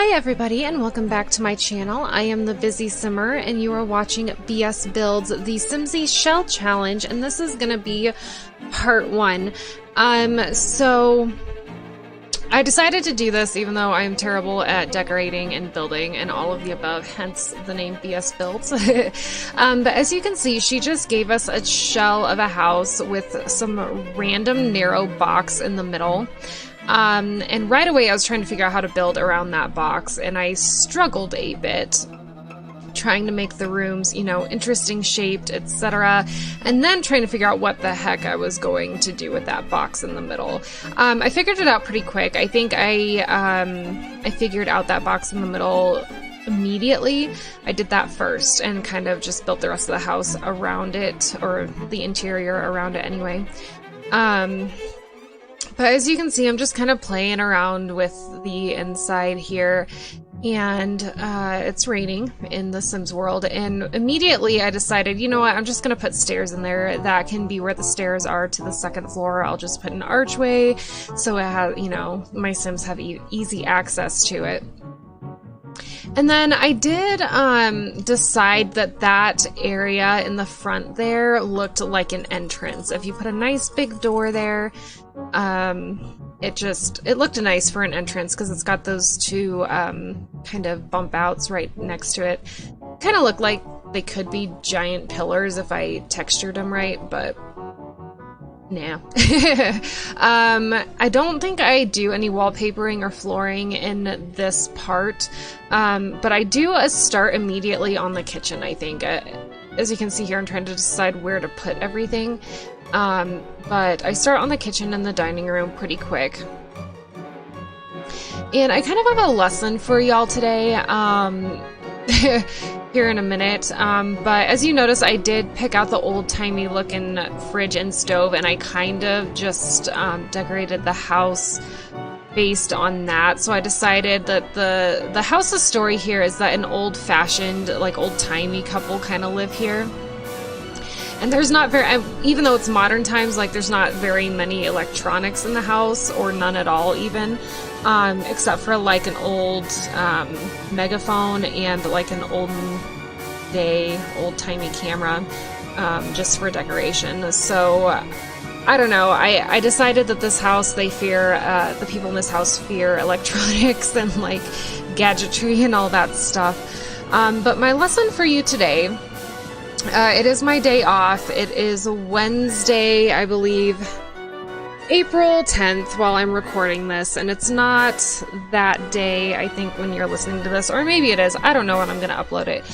Hi everybody and welcome back to my channel. I am the Busy Simmer and you are watching BS Builds the Simsie Shell challenge, and this is going to be part 1. So I decided to do this even though I am terrible at decorating and building and all of the above, hence the name BS Builds. But as you can see, she just gave us a shell of a house with some random narrow box in the middle. And right away I was trying to figure out how to build around that box, and I struggled a bit trying to make the rooms, you know, interesting shaped, etc. And then trying to figure out what the heck I was going to do with that box in the middle. I figured it out pretty quick. I think I figured out that box in the middle immediately. I did that first and kind of just built the rest of the house around it, or the interior around it anyway. But as you can see, I'm just kind of playing around with the inside here, and it's raining in the Sims world, and immediately I decided, you know what, I'm just going to put stairs in there. That can be where the stairs are to the second floor. I'll just put an archway so it has, you know, my Sims have easy access to it. And then I did decide that that area in the front there looked like an entrance. If you put a nice big door there, it looked nice for an entrance because it's got those two kind of bump outs right next to it. Kind of look like they could be giant pillars if I textured them right, but nah. I don't think I do any wallpapering or flooring in this part, but I do start immediately on the kitchen, I think. As you can see here, I'm trying to decide where to put everything, but I start on the kitchen and the dining room pretty quick. And I kind of have a lesson for y'all today, here in a minute, but as you notice, I did pick out the old-timey looking fridge and stove, and I kind of just decorated the house based on that. So I decided that the house's story here is that an old-fashioned, like old-timey couple kind of live here. And there's not very, even though it's modern times, like there's not very many electronics in the house, or none at all even, except for like an old megaphone and like an old-timey camera, just for decoration. So I don't know, I decided that this house, they fear, the people in this house fear electronics and like gadgetry and all that stuff. But my lesson for you today, it is my day off. It is Wednesday, I believe, April 10th while I'm recording this, and it's not that day, I think, when you're listening to this, or maybe it is. I don't know when I'm going to upload it.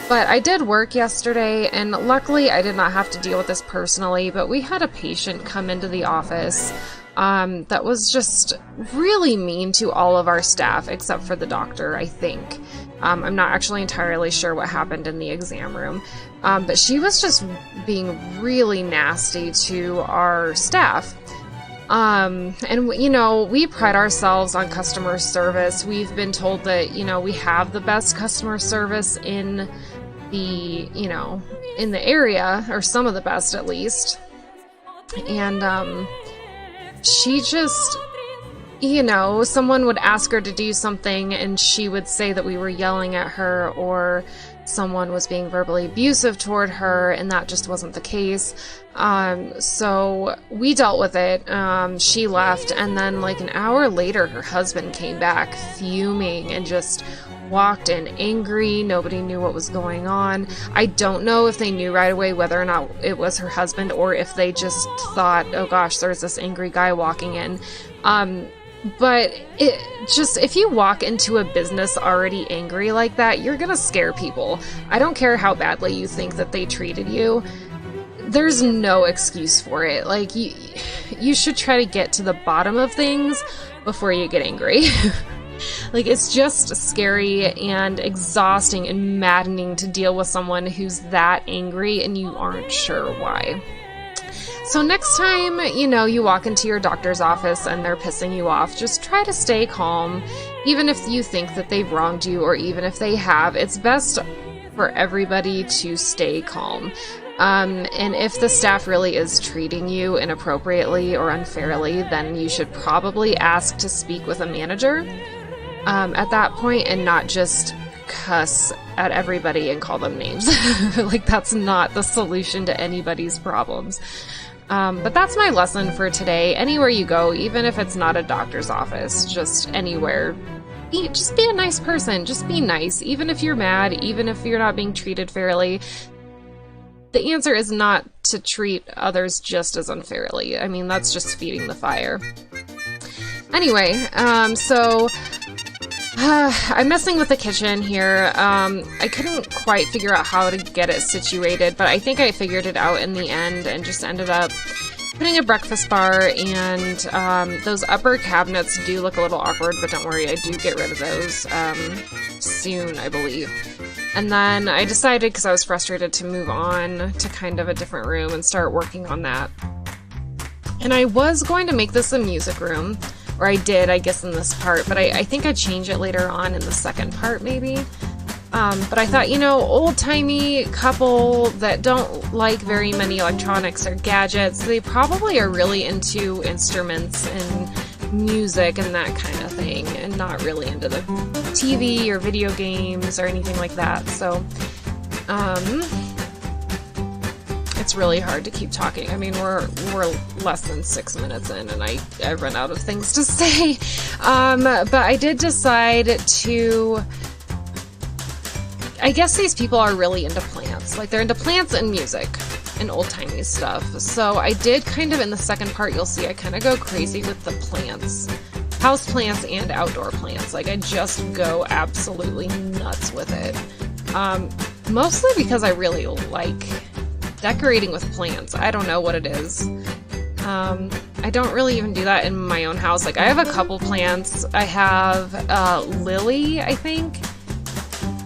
But I did work yesterday, and luckily I did not have to deal with this personally, but we had a patient come into the office that was just really mean to all of our staff, except for the doctor, I think. I'm not actually entirely sure what happened in the exam room, but she was just being really nasty to our staff. And you know, we pride ourselves on customer service. We've been told that, you know, we have the best customer service in the, you know, in the area, or some of the best at least. And, she just, you know, someone would ask her to do something and she would say that we were yelling at her, or someone was being verbally abusive toward her, and that just wasn't the case. So we dealt with it. She left, and then like an hour later, her husband came back fuming and just walked in angry. Nobody knew what was going on. I don't know if they knew right away whether or not it was her husband, or if they just thought, oh gosh, there's this angry guy walking in. But it just, if you walk into a business already angry like that, you're gonna scare people. I don't care how badly you think that they treated you. There's no excuse for it. Like, you should try to get to the bottom of things before you get angry. Like, it's just scary and exhausting and maddening to deal with someone who's that angry and you aren't sure why. So next time, you know, you walk into your doctor's office and they're pissing you off, just try to stay calm. Even if you think that they've wronged you, or even if they have, it's best for everybody to stay calm. And if the staff really is treating you inappropriately or unfairly, then you should probably ask to speak with a manager. at that point and not just cuss at everybody and call them names. Like, that's not the solution to anybody's problems. But that's my lesson for today. Anywhere you go, even if it's not a doctor's office, just anywhere, just be a nice person. Just be nice. Even if you're mad, even if you're not being treated fairly, the answer is not to treat others just as unfairly. I mean, that's just feeding the fire. Anyway, so I'm messing with the kitchen here. I couldn't quite figure out how to get it situated, but I think I figured it out in the end and just ended up putting a breakfast bar, and those upper cabinets do look a little awkward, but don't worry, I do get rid of those soon, I believe. And then I decided, because I was frustrated, to move on to kind of a different room and start working on that. And I was going to make this a music room, or I did, I guess, in this part, but I think I'd change it later on in the second part, maybe. But I thought, you know, old-timey couple that don't like very many electronics or gadgets, they probably are really into instruments and music and that kind of thing, and not really into the TV or video games or anything like that. So, it's really hard to keep talking. I mean, we're less than 6 minutes in, and I've run out of things to say. But I did decide to... I guess these people are really into plants. Like, they're into plants and music and old-timey stuff. So I did kind of, in the second part, you'll see I kind of go crazy with the plants. House plants and outdoor plants. Like, I just go absolutely nuts with it. Mostly because I really like decorating with plants. I don't know what it is. I don't really even do that in my own house. Like, I have a couple plants. I have lily, I think,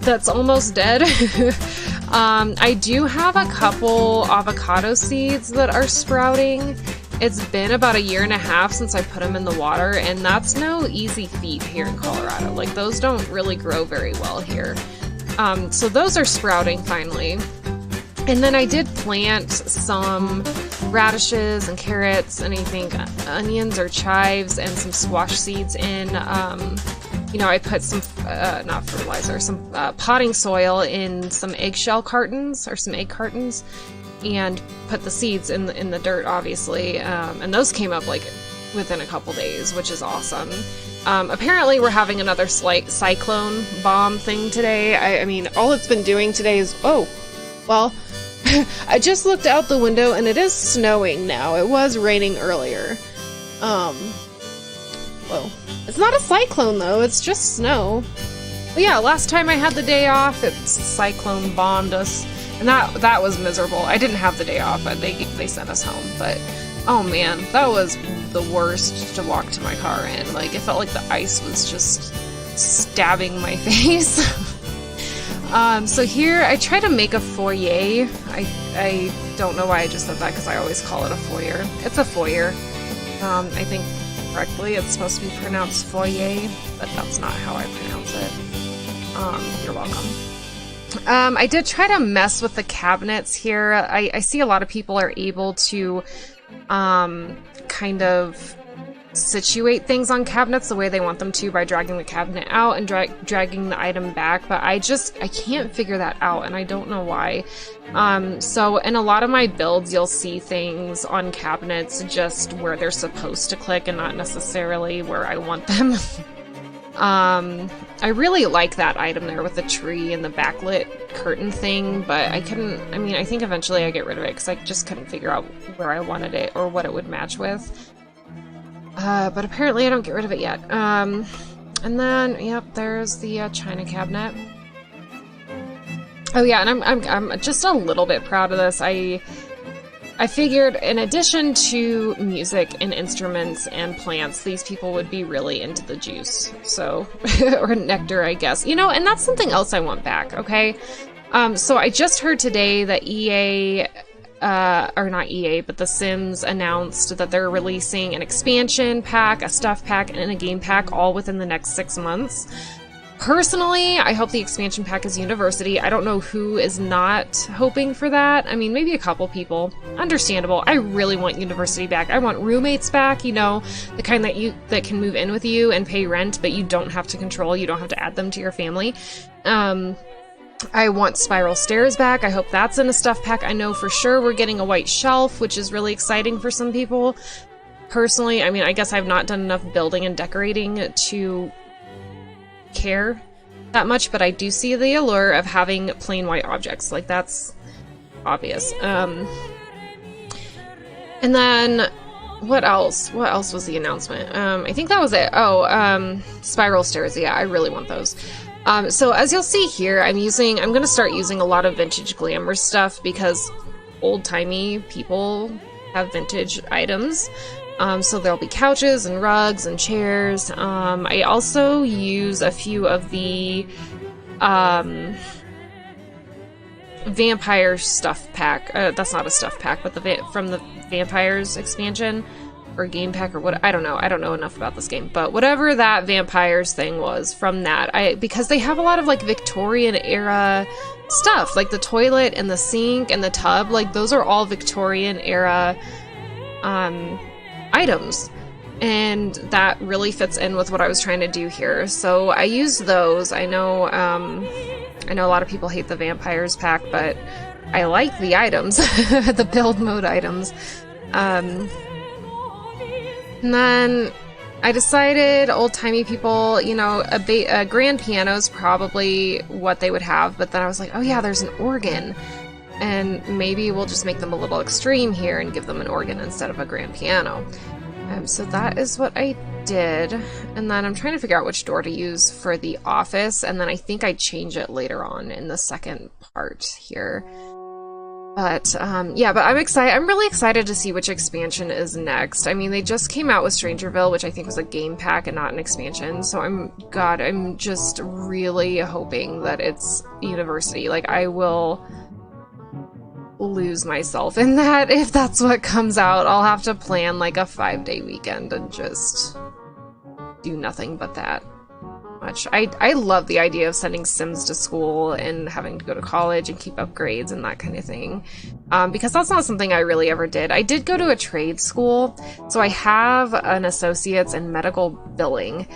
that's almost dead. I do have a couple avocado seeds that are sprouting. It's been about 1.5 years since I put them in the water, and that's no easy feat here in Colorado. Like, those don't really grow very well here. So those are sprouting finally. And then I did plant some radishes and carrots, and I think onions or chives and some squash seeds in. You know, I put some, not fertilizer, some potting soil in some eggshell cartons, or some egg cartons, and put the seeds in the dirt, obviously. And those came up, like, within a couple days, which is awesome. Apparently we're having another slight cyclone bomb thing today. I mean, all it's been doing today is, oh, well, I just looked out the window and it is snowing now. It was raining earlier. Whoa. It's not a cyclone, though. It's just snow. But yeah, last time I had the day off, cyclone bombed us. And that was miserable. I didn't have the day off, but they sent us home. But, oh man, that was the worst to walk to my car in. Like, it felt like the ice was just stabbing my face. So here, I try to make a foyer. I don't know why I just said that, because I always call it a foyer. It's a foyer. I think correctly it's supposed to be pronounced foyer, but that's not how I pronounce it. You're welcome. I did try to mess with the cabinets here. I see a lot of people are able to kind of situate things on cabinets the way they want them to by dragging the cabinet out and dragging the item back, but I can't figure that out, and I don't know why. So in a lot of my builds, you'll see things on cabinets just where they're supposed to click and not necessarily where I want them. I really like that item there with the tree and the backlit curtain thing, but I think eventually I get rid of it because I just couldn't figure out where I wanted it or what it would match with. But apparently I don't get rid of it yet. And then, yep, there's the china cabinet. Oh yeah, and I'm just a little bit proud of this. I figured in addition to music and instruments and plants, these people would be really into the juice. So, or nectar, I guess. You know, and that's something else I want back, okay? So I just heard today that EA... or not EA, but The Sims announced that they're releasing an expansion pack, a stuff pack, and a game pack all within the next 6 months. Personally, I hope the expansion pack is university. I don't know who is not hoping for that. I mean, maybe a couple people. Understandable. I really want university back. I want roommates back, you know, the kind that can move in with you and pay rent, but you don't have to control, you don't have to add them to your family. I want spiral stairs back. I hope that's in a stuff pack. I know for sure we're getting a white shelf, which is really exciting for some people. Personally, I mean, I guess I've not done enough building and decorating to care that much, but I do see the allure of having plain white objects. Like, that's obvious. And then what else was the announcement? I think that was it. Spiral stairs. Yeah, I really want those. So as you'll see here, I'm gonna start using a lot of vintage glamour stuff because old-timey people have vintage items. So there'll be couches and rugs and chairs. I also use a few of the vampire stuff pack. That's not a stuff pack, but from the vampires expansion or game pack or what. I don't know. I don't know enough about this game, but whatever that vampires thing was from that, because they have a lot of like Victorian era stuff, like the toilet and the sink and the tub. Like those are all Victorian era items, and that really fits in with what I was trying to do here. So I used those. I know a lot of people hate the vampires pack, but I like the items, the build mode items. And then I decided old-timey people, you know, a grand piano is probably what they would have, but then I was like, oh yeah, there's an organ. And maybe we'll just make them a little extreme here and give them an organ instead of a grand piano. So that is what I did. And then I'm trying to figure out which door to use for the office. And then I think I change it later on in the second part here. But yeah, but I'm excited. I'm really excited to see which expansion is next. I mean, they just came out with Strangerville, which I think was a game pack and not an expansion. So I'm just really hoping that it's university. Like, I will lose myself in that if that's what comes out. I'll have to plan like a 5-day weekend and just do nothing but that. Much. I love the idea of sending Sims to school and having to go to college and keep up grades and that kind of thing, because that's not something I really ever did. I did go to a trade school, so I have an associate's in medical billing.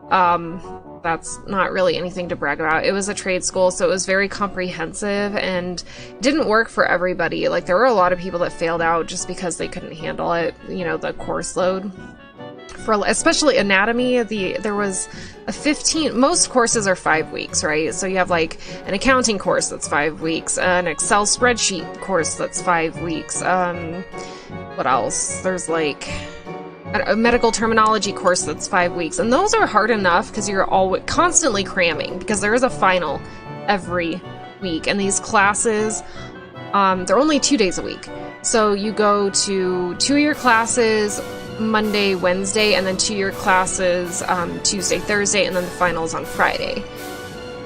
That's not really anything to brag about. It was a trade school, so it was very comprehensive and didn't work for everybody. Like, there were a lot of people that failed out just because they couldn't handle it, you know, the course load. For especially anatomy, there was a 15, most courses are 5 weeks, right? So you have like an accounting course that's 5 weeks, an Excel spreadsheet course that's 5 weeks. What else? There's like a medical terminology course that's 5 weeks, and those are hard enough because you're always constantly cramming because there is a final every week, and these classes, they're only 2 days a week. So you go to 2 of your classes Monday, Wednesday, and then 2 of your classes Tuesday, Thursday, and then the finals on Friday.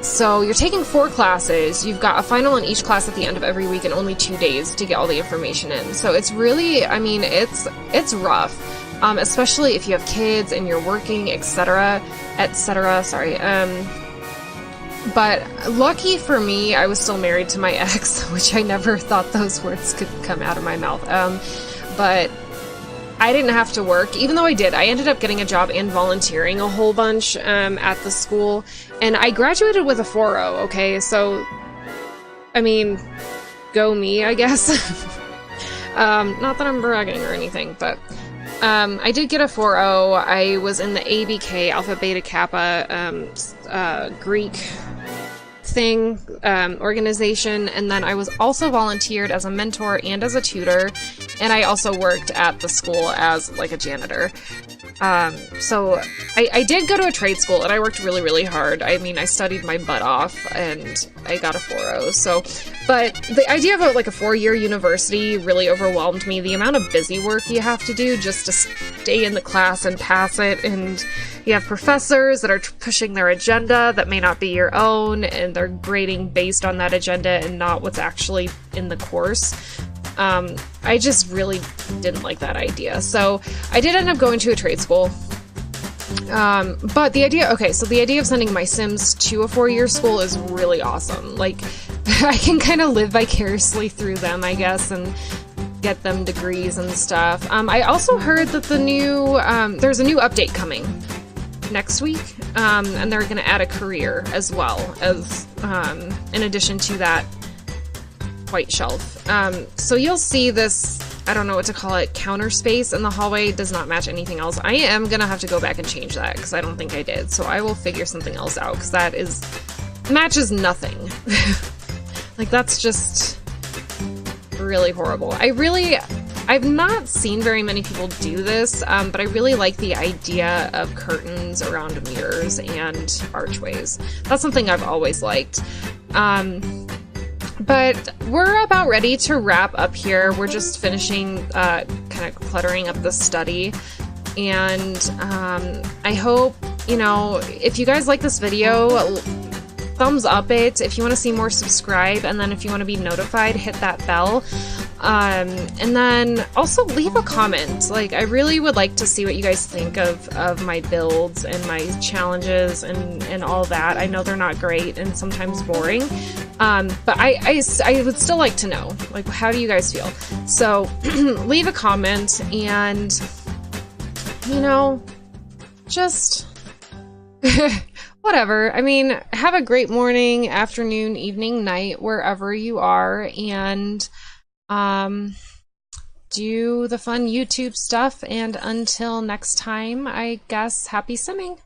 So you're taking 4 classes, you've got a final in each class at the end of every week, and only 2 days to get all the information in. So it's really, I mean, it's rough, especially if you have kids and you're working, etc., sorry. But lucky for me, I was still married to my ex, which I never thought those words could come out of my mouth. But I didn't have to work, even though I did. I ended up getting a job and volunteering a whole bunch at the school, and I graduated with a 4.0, okay? So, I mean, go me, I guess. Not that I'm bragging or anything, but I did get a 4.0. I was in the ABK, Alpha Beta Kappa, Greek thing, organization, and then I was also volunteered as a mentor and as a tutor, and I also worked at the school as like a janitor. So I did go to a trade school, and I worked really, really hard. I mean, I studied my butt off, and I got a 4.0. So, but the idea of like a 4-year university really overwhelmed me. The amount of busy work you have to do just to stay in the class and pass it, and you have professors that are pushing their agenda that may not be your own, and they're grading based on that agenda and not what's actually in the course. I just really didn't like that idea. So I did end up going to a trade school. But the idea, okay, so the idea of sending my Sims to a 4-year school is really awesome. Like, I can kind of live vicariously through them, I guess, and get them degrees and stuff. I also heard that there's a new update coming next week, and they're going to add a career as well as, in addition to that white shelf. So you'll see this, I don't know what to call it, counter space in the hallway does not match anything else. I am going to have to go back and change that because I don't think I did. So I will figure something else out because that matches nothing. Like, that's just really horrible. I've not seen very many people do this, but I really like the idea of curtains around mirrors and archways. That's something I've always liked. But we're about ready to wrap up here. We're just finishing kind of cluttering up the study. And I hope, if you guys like this video, thumbs up it. If you want to see more, subscribe. And then if you want to be notified, hit that bell. And then also leave a comment. Like, I really would like to see what you guys think of my builds and my challenges and all that. I know they're not great and sometimes boring. But I would still like to know, like, how do you guys feel? So leave a comment and, just whatever. I mean, have a great morning, afternoon, evening, night, wherever you are, and do the fun YouTube stuff, and until next time, I guess, happy simming.